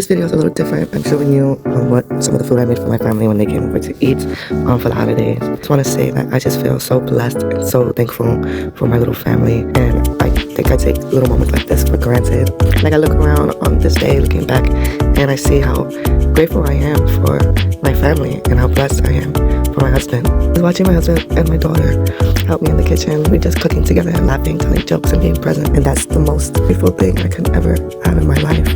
This video is a little different. I'm showing you what some of the food I made for my family when they came over to eat for the holidays. I just want to say that I just feel so blessed and so thankful for my little family, and I think I take little moments like this for granted. Like I look around on this day looking back and I see how grateful I am for my family and how blessed I am for my husband. I was watching my husband and my daughter help me in the kitchen. We're just cooking together and laughing, telling jokes and being present, and that's the most grateful thing I could ever have in my life.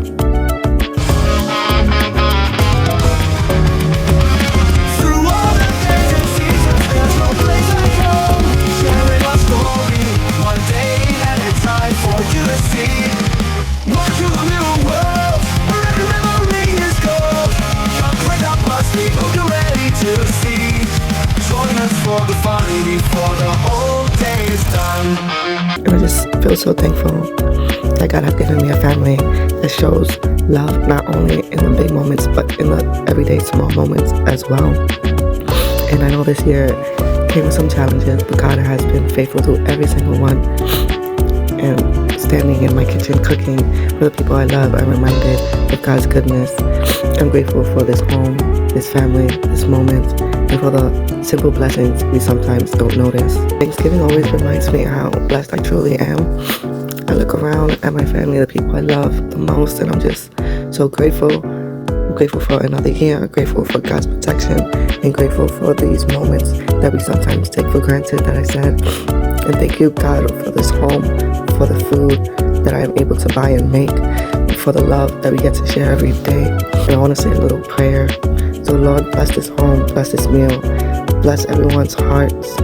And I just feel so thankful that God has given me a family that shows love not only in the big moments but in the everyday small moments as well. And I know this year came with some challenges, but God has been faithful through every single one. And standing in my kitchen cooking for the people I love, I'm reminded of God's goodness. I'm grateful for this home, this family, this moment, and for the simple blessings we sometimes don't notice. Thanksgiving always reminds me how blessed I truly am. I look around at my family, the people I love the most, and I'm just so grateful. I'm grateful for another year, grateful for God's protection, and grateful for these moments that we sometimes take for granted, that I said. And thank you, God, for this home, for the food that I am able to buy and make, for the love that we get to share every day. And I want to say a little prayer. So Lord, bless this home, bless this meal, bless everyone's hearts,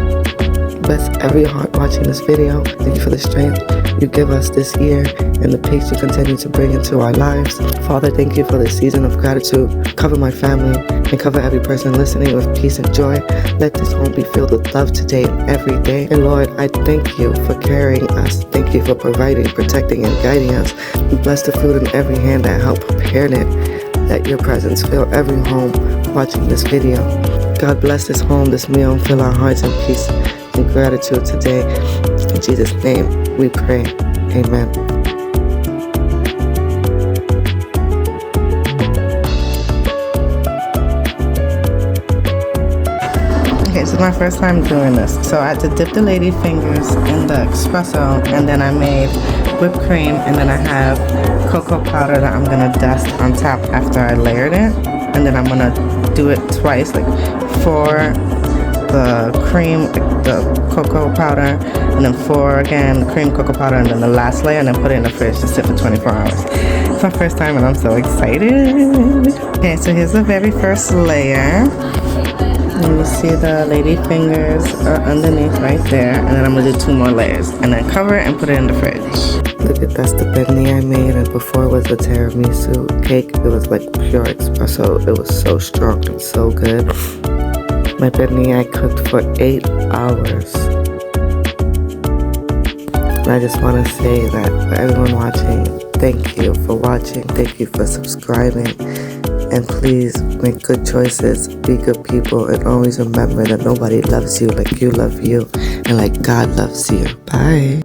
bless every heart watching this video. Thank you for the strength you give us this year and the peace you continue to bring into our lives. Father, thank you for this season of gratitude. Cover my family and cover every person listening with peace and joy. Let this home be filled with love today and every day. And Lord, I thank you for carrying us. Thank you for providing, protecting, and guiding us. Bless the food in every hand that helped prepare it. Let your presence fill every home watching this video. God bless this home, this meal, and fill our hearts in peace and gratitude today. In Jesus' name we pray. Amen. Okay, so my first time doing this. So I had to dip the lady fingers in the espresso, and then I made whipped cream, and then I have cocoa powder that I'm gonna dust on top after I layered it. And then I'm gonna do it twice, like for the cream, the cocoa powder, and then for again cream, cocoa powder, and then the last layer, and then put it in the fridge to sit for 24 hours. It's my first time and I'm so excited. Okay, so here's the very first layer. And you see the lady fingers are underneath right there, and then I'm gonna do 2 more layers and then cover it and put it in the fridge. Look at that's the benny I made, and before it was a tiramisu cake. It was like pure espresso. It was so strong and so good. My benny I cooked for 8 hours. And I just want to say that for everyone watching, thank you for watching. Thank you for subscribing. And please make good choices, be good people, and always remember that nobody loves you like you love you and like God loves you. Bye.